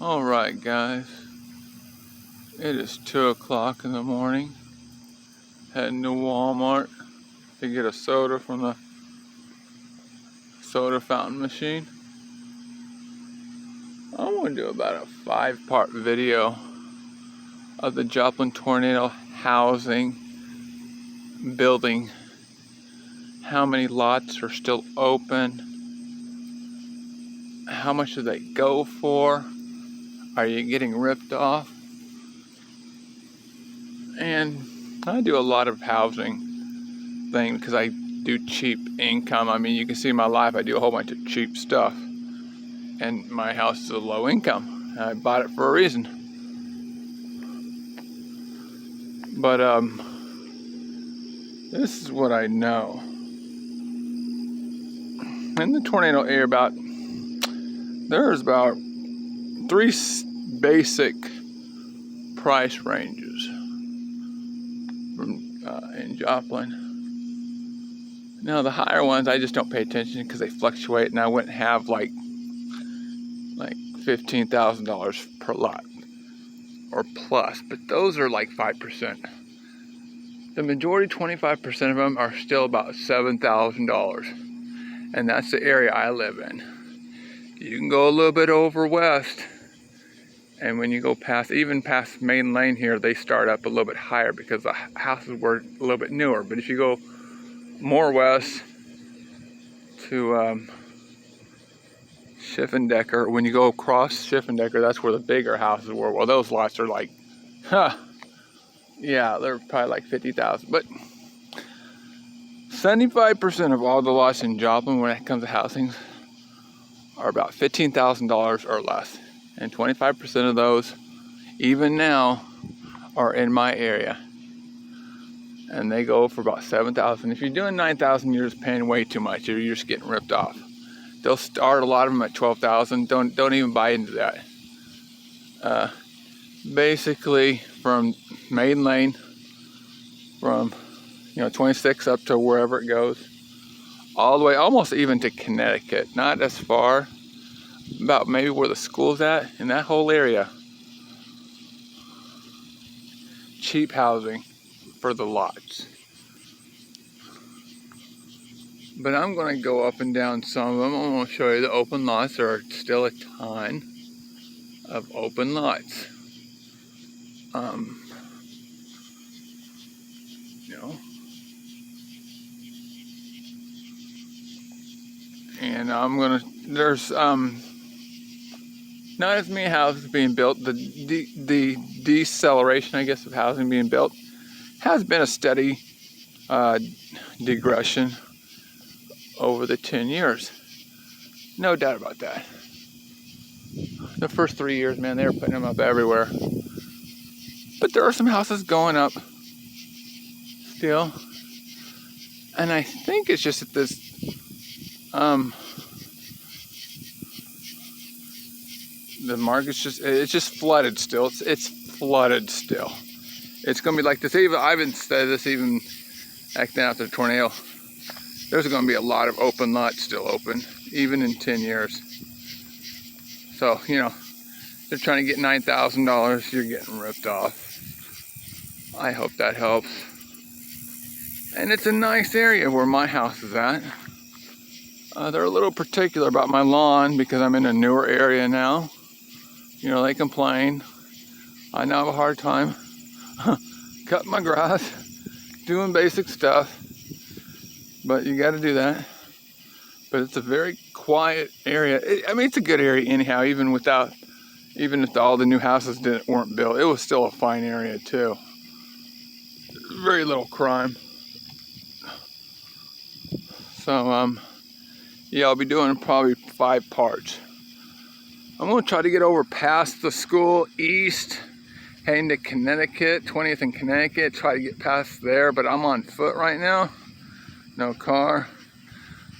Alright guys, it is 2 o'clock in the morning, heading to Walmart to get a soda from the soda fountain machine. I want to do about a 5-part video of the Joplin tornado housing building. How many lots are still open? How much do they go for? Are you getting ripped off? And I do a lot of housing things because I do cheap income. I mean, you can see my life, I do a whole bunch of cheap stuff. And my house is a low income. I bought it for a reason. But this is what I know. In the tornado area, there's about 3 basic price ranges in Joplin. Now the higher ones I just don't pay attention because they fluctuate, and I wouldn't have like $15,000 per lot or plus, but those are like 5%. The majority, 25% of them, are still about $7,000, and that's the area I live in. You can go a little bit over west, and when you go even past Main Lane here, they start up a little bit higher because the houses were a little bit newer. But if you go more west to Schiffendecker, when you go across Schiffendecker, that's where the bigger houses were. Well, those lots are like, yeah, they're probably like 50,000. But 75% of all the lots in Joplin, when it comes to housing, are about $15,000 or less. And 25% of those, even now, are in my area. And they go for about $7,000. If you're doing $9,000, you're just paying way too much. You're just getting ripped off. They'll start a lot of them at $12,000. Don't even buy into that. Basically, from Main Lane, from 26 up to wherever it goes, all the way almost even to Connecticut. Not as far, about maybe where the school's at, in that whole area. Cheap housing for the lots. But I'm going to go up and down some of them. I'm going to show you the open lots. There are still a ton of open lots. And there's not as many houses being built. The deceleration, I guess, of housing being built has been a steady digression over the 10 years. No doubt about that. The first 3 years, man, they were putting them up everywhere. But there are some houses going up still. And I think it's just that this the market's just flooded still. It's flooded still. It's gonna be like this. I've said this even acting out the tornado. There's gonna be a lot of open lots still open, even in 10 years. So, they're trying to get $9,000, you're getting ripped off. I hope that helps. And it's a nice area where my house is at. They're a little particular about my lawn because I'm in a newer area now. They complain. I now have a hard time cutting my grass, doing basic stuff. But you got to do that. But it's a very quiet area. It's a good area anyhow, even if all the new houses weren't built. It was still a fine area too. Very little crime. So, yeah, I'll be doing probably 5 parts. I'm going to try to get over past the school east, heading to Connecticut, 20th and Connecticut, try to get past there, but I'm on foot right now. No car.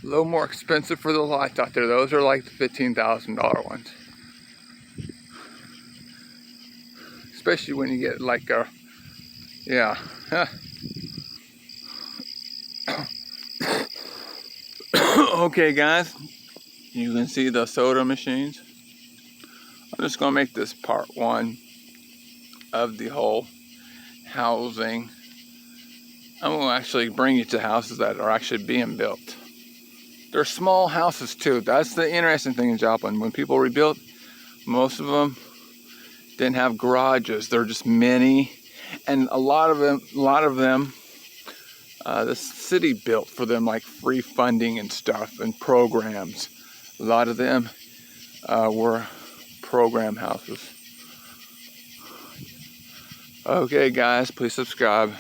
A little more expensive for the lots out there. Those are like the $15,000 ones. Especially when you get like a, yeah. Okay guys, you can see the soda machines. I'm just gonna make this part one of the whole housing. I'm gonna actually bring you to houses that are actually being built. They're small houses too. That's the interesting thing in Joplin. When people rebuilt, most of them didn't have garages. They're just mini, and a lot of them, the city built for them, like free funding and stuff and programs. A lot of them were program houses. Okay, guys, please subscribe.